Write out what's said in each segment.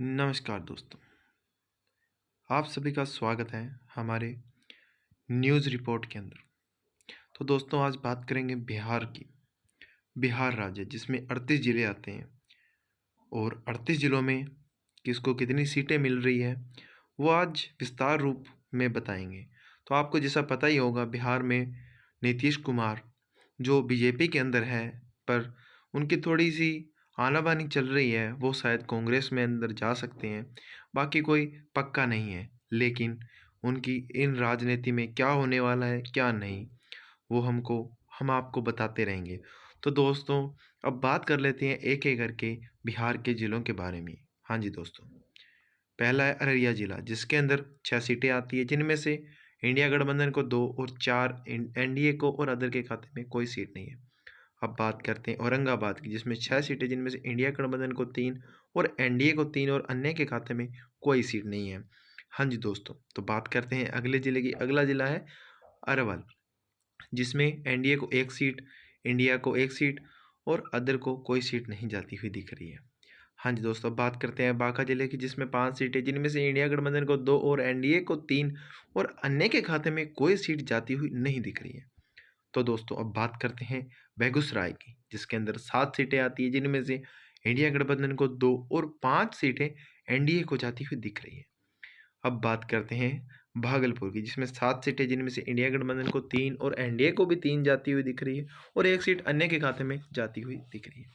नमस्कार दोस्तों, आप सभी का स्वागत है हमारे न्यूज़ रिपोर्ट के अंदर। तो दोस्तों आज बात करेंगे बिहार की। बिहार राज्य जिसमें 38 ज़िले आते हैं और 38 ज़िलों में किसको कितनी सीटें मिल रही है वो आज विस्तार रूप में बताएंगे। तो आपको जैसा पता ही होगा बिहार में नीतीश कुमार जो बीजेपी के अंदर है, पर उनकी थोड़ी सी आनाबानी चल रही है। वो शायद कांग्रेस में अंदर जा सकते हैं, बाकी कोई पक्का नहीं है। लेकिन उनकी इन राजनीति में क्या होने वाला है क्या नहीं, वो हम आपको बताते रहेंगे। तो दोस्तों अब बात कर लेते हैं एक एक करके बिहार के ज़िलों के बारे में। हाँ जी दोस्तों, पहला है अररिया जिला जिसके अंदर 6 सीटें आती है, जिनमें से इंडिया गठबंधन को 2 और 4 एनडीए को और अदर के खाते में कोई सीट नहीं है। अब बात करते हैं औरंगाबाद की जिसमें 6 सीटें, जिनमें से इंडिया गठबंधन को 3 और एनडीए को 3 और अन्य के खाते में कोई सीट नहीं है। हाँ जी दोस्तों, तो बात करते हैं अगले जिले की। अगला जिला है अरवल जिसमें एनडीए को 1 सीट, इंडिया को 1 सीट और अदर को कोई सीट नहीं जाती हुई दिख रही है। हाँ जी दोस्तों, अब बात करते हैं बांका जिले की जिसमें 5 सीटें, जिनमें से इंडिया गठबंधन को 2 और एनडीए को 3 और अन्य के खाते में कोई सीट जाती हुई नहीं दिख रही है। तो दोस्तों अब बात करते हैं बेगूसराय की जिसके अंदर 7 सीटें आती है, जिनमें से इंडिया गठबंधन को 2 और 5 सीटें एनडीए को जाती हुई दिख रही है। अब बात करते हैं भागलपुर की जिसमें 7 सीटें, जिनमें से इंडिया गठबंधन को 3 और एनडीए को भी 3 जाती हुई दिख रही है और 1 सीट अन्य के खाते में जाती हुई दिख रही है।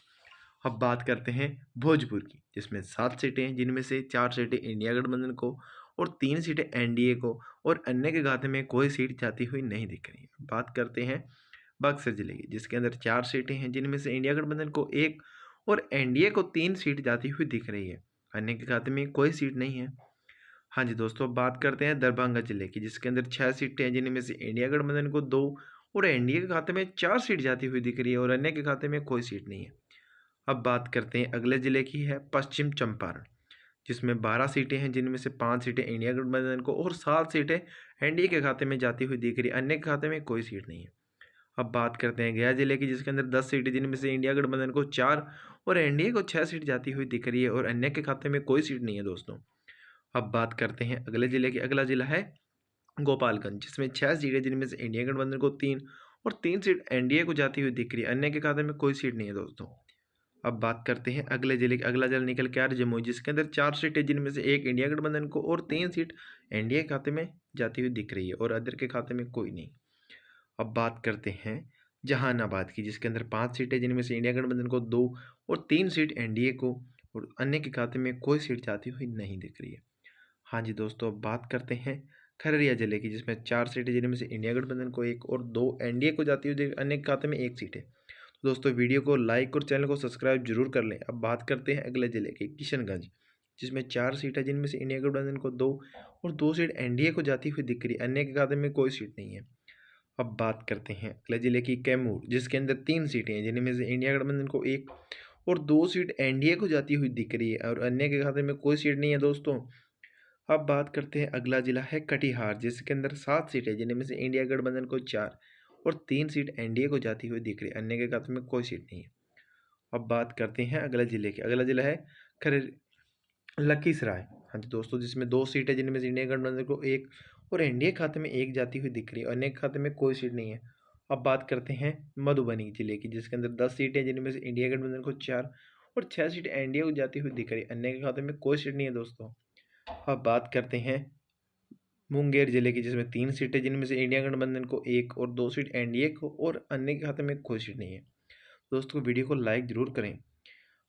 अब बात करते हैं भोजपुर की जिसमें 7 सीटें हैं, जिनमें से 4 सीटें इंडिया गठबंधन को और 3 सीटें एनडीए को और अन्य के खाते में कोई सीट जाती हुई नहीं दिख रही है। बात करते हैं बक्सर जिले की जिसके अंदर 4 सीटें हैं, जिनमें से इंडिया गठबंधन को 1 और एनडीए को 3 सीट जाती हुई दिख रही है। अन्य के खाते में कोई सीट नहीं है। हाँ जी दोस्तों, बात करते हैं दरभंगा जिले की जिसके अंदर 6 सीटें हैं, जिनमें से इंडिया गठबंधन को 2 और एनडीए के खाते में 4 सीट जाती हुई दिख रही है और अन्य के खाते में कोई सीट नहीं है। अब बात करते हैं अगले जिले की है पश्चिम चंपारण जिसमें 12 सीटें हैं, जिनमें से 5 सीटें इंडिया गठबंधन को और 7 सीटें एनडीए के खाते में जाती हुई दिख रही है। अन्य के खाते में कोई सीट नहीं है। अब बात करते हैं गया जिले की जिसके अंदर 10 सीटें, जिनमें से इंडिया गठबंधन को 4 और एनडीए को 6 सीट जाती हुई दिख रही है और अन्य के खाते में कोई सीट नहीं है दोस्तों। अब बात करते हैं अगले जिले की। अगला जिला है गोपालगंज जिसमें 6 सीटें, जिनमें से इंडिया गठबंधन को 3 और 3 सीट एनडीए को जाती हुई दिख रही है। अन्य के खाते में कोई सीट नहीं है दोस्तों। अब बात करते हैं अगले जिले की। अगला जिला निकल के आ रहा है जमुई जिसके अंदर 4 सीटें, जिनमें से 1 इंडिया गठबंधन को और 3 सीट एनडीए के खाते में जाती हुई दिख रही है और अदर के खाते में कोई नहीं। अब बात करते हैं जहानाबाद की जिसके अंदर 5 सीटें, जिनमें से इंडिया गठबंधन को 2 और 3 सीट एनडीए को और अन्य के खाते में कोई सीट जाती हुई नहीं दिख रही है। हाँ जी दोस्तों, अब बात करते हैं खगड़िया जिले की जिसमें 4 सीटें, जिनमें से इंडिया गठबंधन को 1 और 2 एनडीए को जाती हुई अन्य के खाते में 1 सीट है। तो दोस्तों वीडियो को लाइक और चैनल को सब्सक्राइब जरूर कर लें। अब बात करते हैं अगले जिले के किशनगंज जिसमें 4 सीट है, जिनमें से इंडिया गठबंधन को 2 और 2 सीट एनडीए को जाती हुई दिख रही है। अन्य के खाते में कोई सीट नहीं है। अब बात करते हैं अगले जिले की कैमूर जिसके अंदर 3 सीटें हैं, जिनमें से इंडिया गठबंधन को 1 और 2 सीट एनडीए को जाती हुई दिख रही है और अन्य के खाते में कोई सीट नहीं है दोस्तों। अब बात करते हैं अगला जिला है कटिहार जिसके अंदर 7 सीटें, जिनमें से इंडिया गठबंधन को 4 और 3 सीट एनडीए को जाती हुई दिख रही है। अन्य के खाते में कोई सीट नहीं है। अब बात करते हैं अगला जिले की। अगला जिला है खर लखीसराय। हाँ जी दोस्तों, जिसमें 2 सीटें, जिनमें से इंडिया गठबंधन को 1 और एनडीए खाते में 1 जाती हुई दिख रही है। अन्य के खाते में कोई सीट नहीं है। अब बात करते हैं मधुबनी जिले की जिसके अंदर 10 सीटें, जिनमें से इंडिया गठबंधन को 4 और 6 सीट एनडीए को जाती हुई दिख रही है। अन्य के खाते में कोई सीट नहीं है दोस्तों। अब बात करते हैं मुंगेर जिले की जिसमें 3 सीटें, जिनमें से इंडिया गठबंधन को 1 और 2 सीट एनडीए को और अन्य के खाते में कोई सीट नहीं है। दोस्तों वीडियो को लाइक जरूर करें।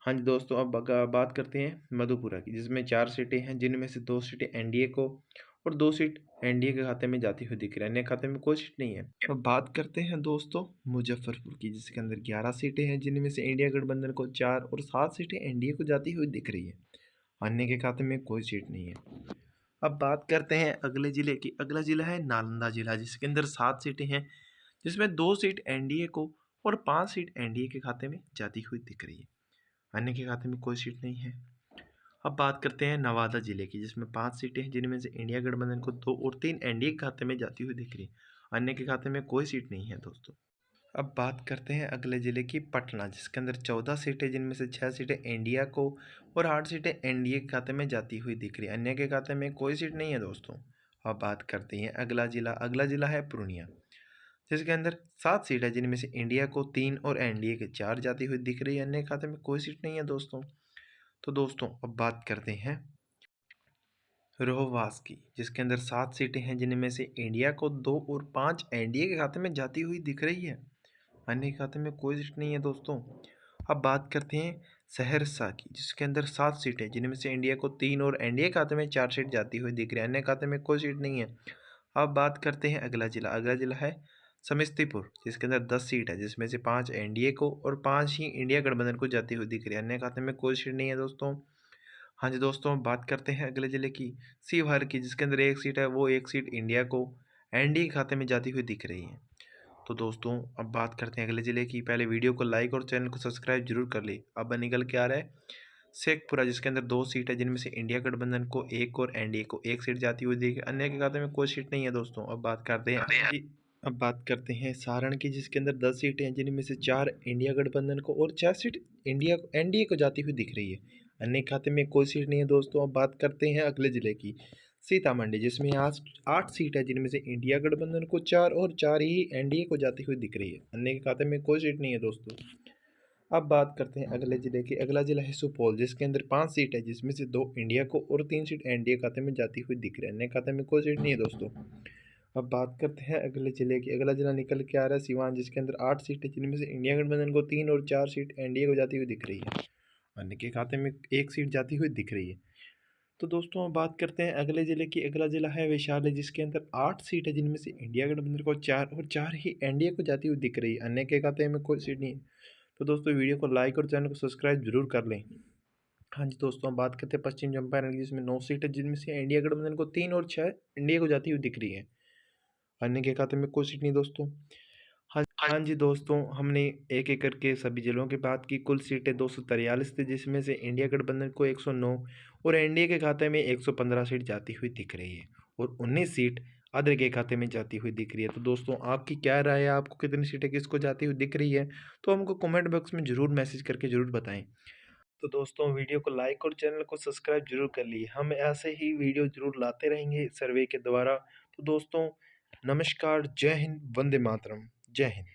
हाँ जी दोस्तों, अब बात करते हैं मधुपुरा की जिसमें 4 सीटें हैं, जिनमें से 2 सीटें एनडीए को और 2 सीट एनडीए के खाते में जाती हुई दिख रही है। अन्य खाते में कोई सीट नहीं है। अब बात करते हैं दोस्तों मुजफ्फरपुर की जिसके अंदर 11 सीटें हैं, जिनमें से इंडिया गठबंधन को 4 और 7 सीटें एनडीए को जाती हुई दिख रही है। अन्य के खाते में कोई सीट नहीं है। अब बात करते हैं अगले जिले की। अगला जिला है नालंदा जिला जिसके अंदर 7 सीटें हैं, जिसमें 2 सीट एनडीए को और 5 सीट एनडीए के खाते में जाती हुई दिख रही है। अन्य के खाते में कोई सीट नहीं है। अब बात करते हैं नवादा जिले की जिसमें 5 सीटें हैं, जिनमें से इंडिया गठबंधन को 2 और 3 एनडीए के खाते में जाती हुई दिख रही है। अन्य के खाते में कोई सीट नहीं है दोस्तों। अब बात करते हैं अगले ज़िले की पटना, जिसके अंदर 14 सीटें, जिनमें से 6 सीटें इंडिया को और 8 सीटें एनडीए के खाते में जाती हुई दिख रही है। अन्य के खाते में कोई सीट नहीं है दोस्तों। अब बात करते हैं अगला ज़िला है पूर्णिया, जिसके अंदर 7 सीट है, जिनमें से इंडिया को 3 और एनडीए के 4 जाती हुई दिख रही है। अन्य के खाते में कोई सीट नहीं है दोस्तों। तो दोस्तों अब बात करते हैं रोहवास की, जिसके अंदर 7 सीटें हैं, जिनमें से इंडिया को 2 और 5 एनडीए के खाते में जाती हुई दिख रही है। अन्य के खाते में कोई सीट नहीं है दोस्तों। अब बात करते हैं सहरसा की, जिसके अंदर 7 सीटें, जिनमें से इंडिया को 3 और एनडीए खाते में 4 सीट जाती हुई दिख रही है। अन्य खाते में कोई सीट नहीं है। अब बात करते हैं अगला जिला है समस्तीपुर, जिसके अंदर 10 सीट है, जिसमें से 5 एनडीए को और 5 ही इंडिया गठबंधन को जाती हुई दिख रही है। अन्य खाते में कोई सीट नहीं है दोस्तों। हाँ जी दोस्तों, बात करते हैं अगले ज़िले की शिवहर की, जिसके अंदर 1 सीट है, वो 1 सीट इंडिया को एनडीए खाते में जाती हुई दिख रही है। तो दोस्तों अब बात करते हैं अगले ज़िले की। पहले वीडियो को लाइक और चैनल को सब्सक्राइब जरूर कर ले। अब निकल के आ रहा है शेखपुरा, जिसके अंदर 2 सीट है, जिनमें से इंडिया गठबंधन को 1 और एनडीए को 1 सीट जाती हुई दिख, अन्य के खाते में कोई सीट नहीं है दोस्तों। अब बात करते हैं अब बात करते हैं सारण की, जिसके अंदर 10 सीटें हैं, जिनमें से 4 इंडिया गठबंधन को और 4 सीट इंडिया एनडीए को जाती हुई दिख रही है। अन्य खाते में कोई सीट नहीं है दोस्तों। अब बात करते हैं अगले ज़िले की सीतामढ़ी, जिसमें आज 8 सीट है, जिनमें से इंडिया गठबंधन को 4 और 4 ही एनडीए को जाती हुई दिख रही है। अन्य के खाते में कोई सीट नहीं है दोस्तों। अब बात करते हैं अगले ज़िले की। अगला ज़िला है सुपौल, जिसके अंदर 5 सीट है, जिसमें से 2 इंडिया को और 3 सीट एनडीए खाते में जाती हुई दिख रही है। अन्य खाते में कोई सीट नहीं है दोस्तों। अब बात करते हैं अगले ज़िले की। अगला ज़िला निकल के आ रहा है सिवान, जिसके अंदर 8 सीट है, जिनमें से इंडिया गठबंधन को 3 और 4 सीट एनडीए को जाती हुई दिख रही है। अन्य के खाते में 1 सीट जाती हुई दिख रही है। तो दोस्तों अब बात करते हैं अगले ज़िले की। अगला ज़िला है वैशाली, जिसके अंदर 8 सीट है, जिनमें से इंडिया गठबंधन को 4 और 4 ही एनडीए को जाती हुई दिख रही है। अन्य के खाते में कोई सीट नहीं है। तो दोस्तों वीडियो को लाइक और चैनल को सब्सक्राइब जरूर कर लें। हाँ जी दोस्तों, हम बात करते हैं पश्चिम चंपारण की, जिसमें 9 सीट है, जिनमें से इंडिया गठबंधन को 3 और 6 इंडिया को जाती हुई दिख रही है। अन्य के खाते में कोई सीट नहीं दोस्तों। हाँ जी दोस्तों, हमने एक एक करके सभी जिलों की बात की। कुल सीटें 243 थी, जिसमें से इंडिया गठबंधन को 109 और एनडीए के खाते में 115 सीट जाती हुई दिख रही है और 19 सीट अदर के खाते में जाती हुई दिख रही है। तो दोस्तों आपकी क्या राय है, आपको कितनी सीटें किसको जाती हुई दिख रही है? तो हमको कमेंट बॉक्स में ज़रूर मैसेज करके ज़रूर बताएं। तो दोस्तों वीडियो को लाइक और चैनल को सब्सक्राइब जरूर कर लिए। हम ऐसे ही वीडियो जरूर लाते रहेंगे सर्वे के द्वारा। तो दोस्तों नमस्कार, जय हिंद, वंदे मातरम, जय हिंद।